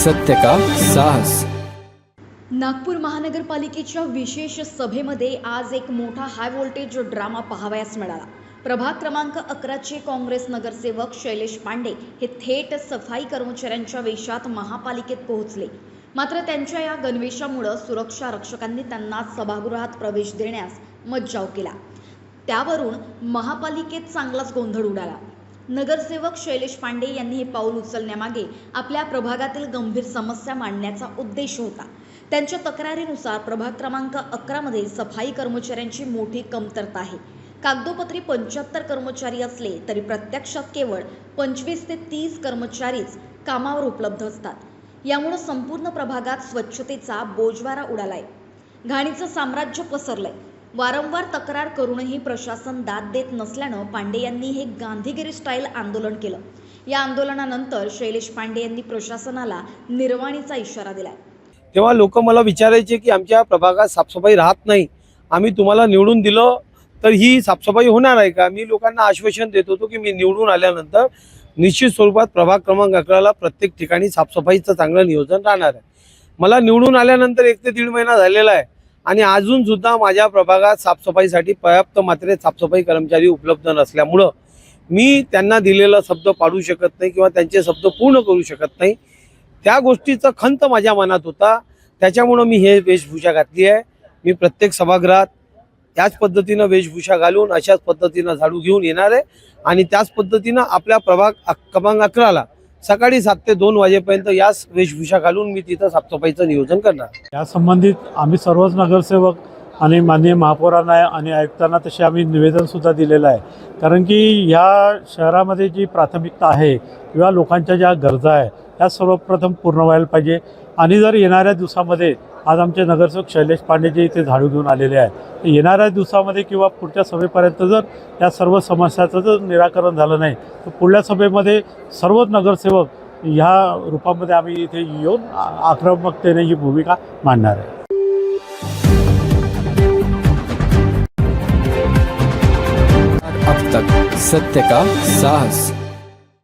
सत्य का साहस। नागपूर महानगरपालिकेच्या विशेष सभेमध्ये आज एक मोठा हाय व्होल्टेज ड्रामा पाहावयास मिळाला। प्रभाग क्रमांक 11 चे काँग्रेस नगरसेवक शैलेश पांडे हे थेट सफाई कर्मचाऱ्यांच्या वेशात महापालिकेत पोहोचले। मात्र त्यांच्या या गणवेशामुळे सुरक्षा रक्षकांनी त्यांना सभागृहात प्रवेश देण्यास मज्जाव केला। त्यावरून महापालिकेत चांगलाच गोंधळ उडाला। नगरसेवक शैलेश पांडे यांनी हे पाऊल उचलण्यामागे आपल्या प्रभागातील गंभीर समस्या मांडण्याचा उद्देश होता। त्यांच्या तक्रारीनुसार प्रभाग क्रमांक 11 मध्ये सफाई कर्मचाऱ्यांची मोठी कमतरता आहे। कागदोपत्री 75 कर्मचारी असले तरी प्रत्यक्षात केवळ 25 ते 30 कर्मचारीच कामावर उपलब्ध असतात। यामुळे संपूर्ण प्रभागात स्वच्छतेचा बोजवारा उडालाय, घाणीचं साम्राज्य पसरलंय। वारंवार तक्रार करूनही प्रशासन दाद देत नसल्यानं पांडे यांनी हे गांधीगिरी स्टाईल आंदोलन केलं। या आंदोलनानंतर शैलेश पांडे यांनी प्रशासनाला निर्वाणीचा इशारा दिलाय। तेव्हा लोक मला विचारायचे की आमच्या प्रभागात साफसफाई राहत नाही, आम्ही तुम्हाला निवडून दिलं तर ही साफसफाई होणार आहे का? मी लोकांना आश्वासन देत होतो की मी निवडून आल्यानंतर निश्चित स्वरूपात प्रभाग क्रमांक 11ला प्रत्येक ठिकाणी साफसफाईचं चांगलं नियोजन राहणार आहे। मला निवडून आल्यानंतर 1 ते 1.5 महिना झालेला आहे आणि अजून सुद्धा माझ्या प्रभागात साफसफाईसाठी पर्याप्त मात्रेत साफसफाई कर्मचारी उपलब्ध नसल्यामुळं मी त्यांना दिलेला शब्द पाडू शकत नाही किंवा त्यांचे शब्द पूर्ण करू शकत नाही। त्या गोष्टीचा खंत माझ्या मनात होता, त्याच्यामुळं मी हे वेशभूषा घातली आहे। मी प्रत्येक सभागृहात त्याच पद्धतीनं वेशभूषा घालून अशाच पद्धतीनं झाडू घेऊन येणार आहे आणि त्याच पद्धतीनं आपल्या प्रभाग क्रमांक 11ला सकाळी 7 ते 2 वाजेपर्यंत याच वेशभूषा घालून मी तिथं साफसफाईचं नियोजन करणार। या संबंधित आम्ही सर्वच नगरसेवक आणि माननीय महापौरांना आणि आयुक्तांना तसे आम्ही निवेदनसुद्धा दिलेलं आहे। कारण की ह्या शहरामध्ये जी प्राथमिकता आहे किंवा लोकांच्या ज्या गरजा आहे त्या सर्वप्रथम पूर्ण व्हायला पाहिजे। आणि जर येणाऱ्या दिवसामध्ये आज आमचे नगरसेवक शैलेश पांडे जे इथे झाडू घेऊन आलेले आहे, येणाऱ्या दिवसामध्ये किंवा पुढच्या सभेपर्यंत जर या सर्व समस्याचं जर निराकरण झालं नाही तर पुढल्या सभेमध्ये सर्वच नगरसेवक ह्या रूपामध्ये आम्ही इथे येऊन आक्रमकतेने ही भूमिका मांडणार आहे। अब तक सत्य का साहस।